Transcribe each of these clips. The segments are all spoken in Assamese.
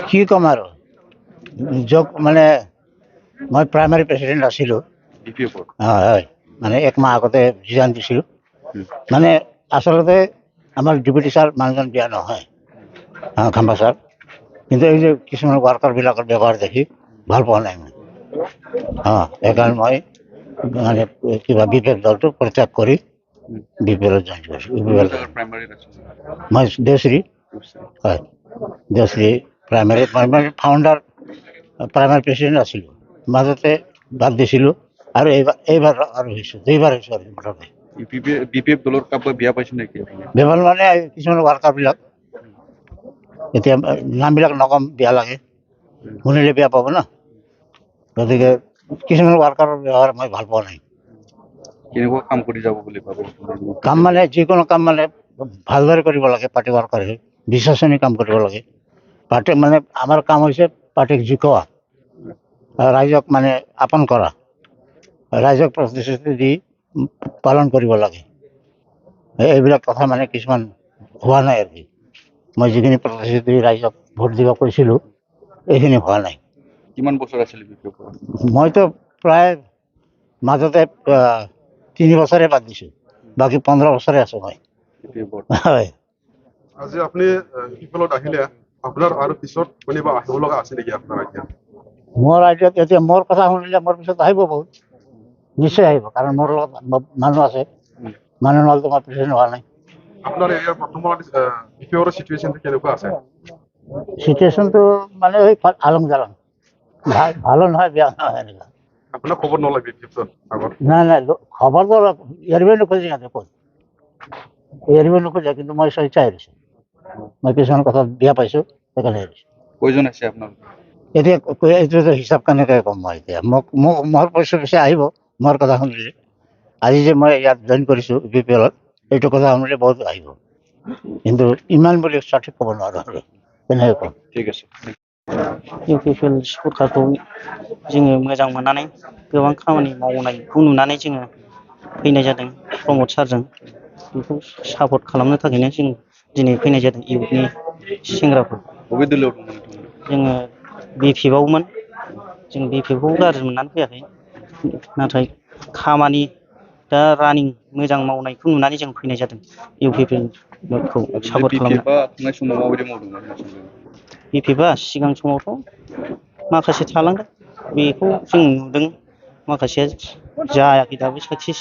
কি ক'ম আৰু যোগ মানে মই প্ৰাইমাৰী প্ৰেচিডেণ্ট আছিলোঁ। হয়, মানে এক মাহ আগতে ৰিজাইন দিছিলোঁ। মানে আচলতে আমাৰ ডেপুটি ছাৰ মানুহজন বেয়া নহয়, খাম্বা ছাৰ, কিন্তু এই যে কিছুমান ৱাৰ্কাৰবিলাকৰ ব্যৱহাৰ দেখি ভাল পোৱা নাই মই। সেইকাৰণে মই মানে কিবা বি পি এফ দলটো পৰিত্যাগ কৰি বি পি এলত জইন কৰিছোঁ। মই দেওশ্ৰী, হয়, Deosri primary founder primary president আছিলোঁ। মাজতে বাদ দিছিলোঁ আৰু এইবাৰ আৰু হৈছোঁ, দুইবাৰ হৈছোঁ আৰু মুঠতে। বেমাৰ মানে কিছুমান ৱাৰ্কাৰবিলাক, এতিয়া নামবিলাক নকম, বেয়া লাগে, শুনিলে বেয়া পাব না, গতিকে কিছুমান ৱাৰ্কাৰৰ ব্যৱহাৰ মই ভাল পোৱা নাই। কাম কৰি যাব বুলি ভাবো। কাম মানে যিকোনো কাম মানে ভালদৰে কৰিব লাগে। পাৰ্টি ৱাৰ্কাৰে বিশ্বসনীয় কাম কৰিব লাগে। পাৰ্টি মানে আমাৰ কাম হৈছে পাৰ্টিক জিকোৱা, ৰাইজক মানে আপন কৰা, ৰাইজক প্ৰতিশ্ৰুতি দি পালন কৰিব লাগে। এইবিলাক কথা মানে কিছুমান হোৱা নাই আৰু কি। মই যিখিনি প্ৰতিশ্ৰুতি ৰাইজক ভোট দিব কৈছিলোঁ এইখিনি হোৱা নাই। কিমান বছৰ আছিল? মইতো প্ৰায় মাজতে 3 বছৰে বাদ দিছোঁ, বাকী 15 বছৰে আছোঁ মই। হয়। আজি আপুনি পিপলত আহিলে, আপোনাৰ আৰু পিছত কোনোবা আহিব লগা আছে নেকি আপোনাৰ এতিয়া? মোৰ আইডিয়াত এতিয়া মোৰ কথা শুনিলে মোৰ পিছত আহিব বহুত, নিশ্চয় আহিব, কাৰণ মোৰ লগত মানুহ আছে। মানুহ নহ'লেতো মই প্ৰেচিডেণ্ট হোৱা নাই। আপোনাৰ এৰিয়াৰ বৰ্তমান পিপলৰ চিটুৱেশ্যনটো কেনেকুৱা আছে? চিটুৱেশ্যনটো মানে এই আলং জালং, ভালো নহয়, বেয়া নহয়, এনেকুৱা। আপোনাৰ খবৰ নলয় পিছত আগত? নাই খবৰটো এৰিবই নোখোজে সিহঁতে, ক'ত এৰিব নোখোজে, কিন্তু মই স্বেচ্ছাই এৰিছোঁ। মই কিছুমান কথা বেয়া পাইছোঁ, সেইকাৰণে এৰিছোঁ। কেইজন আছে আপোনাৰ? এতিয়া এইটো হিচাপ কেনেকৈ ক'ম মই এতিয়া? মোৰ পইচা আহিব মোৰ কথা শুনিলে। আজি যে মই ইয়াত জইন কৰিছোঁ বি পি এলত, এইটো কথা শুনিলে বহুত আহিব, কিন্তু इमान बोले सठिक खबर नहर ठीक আছে। इउ पि पि एल सरकारखौ जोङो मोजां मोननानै गोबां खामानि मावनायखौ नुनानै जोङो फैनाय जादों प्रमद सारजों। बेखौ सापर्ट खालामनो थाखायनो जों दिनै फैनाय जादों इउथनि सेंग्राफोर। बबे दोलोआव दङ नोंथांमोना? जोङो बि पि एफ आवमोन। जों बि पि एफ खौ गाज्रि मोननानै फैयाखै, नाथाय खामानि दा रानिं मोजां मावनायखौ नुनानै जों फैनाय जादों इउ पि पि एल खौ सापर्ट खालामनो। थांनाय समाव माबायदि मावदोंमोन? बि पि एफ आ सिगां समावथ' माखासे थालांदों, बेखौ जों नुदों, माखासेया जायाखै दाबो साक्सेस,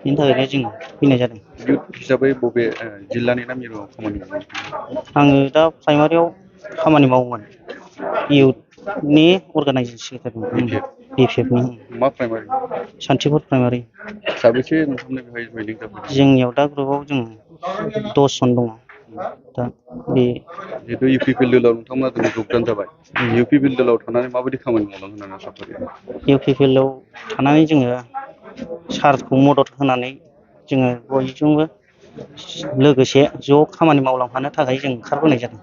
बेनि थाखायनो जों फैनाय जादों। इउथ हिसाबै बबे जिल्लानि ना मिरुआव खामानि मावो? आङो दा प्राइमारियाव खामानि मावोमोन, इउथनि अर्गानाइजेसन सेक्रेटारिमोन बि पि एफ नि। मा प्राइमारि? सान्थिपुर प्राइमारि। साबेसे नोंथांमोननि बेहाय जइनिं जाफैदों? जोंनियाव दा ग्रुपआव जों 10 जन दङ। दा बे जिहेतु इउ पि पि एल दोलोआव नोंथांमोना दिनै जगदान जाबाय, इउ पि पि एल दोलोआव थानानै माबायदि खामानि मावलांगोन होननानै आसा खालामो? इउ पि पि एल आव थानानै जोङो सारखौ मदद होनानै जोङो बयजोंबो लोगोसे ज' खामानि मावलांफानो थाखाय जों ओंखारबोनाय जादों।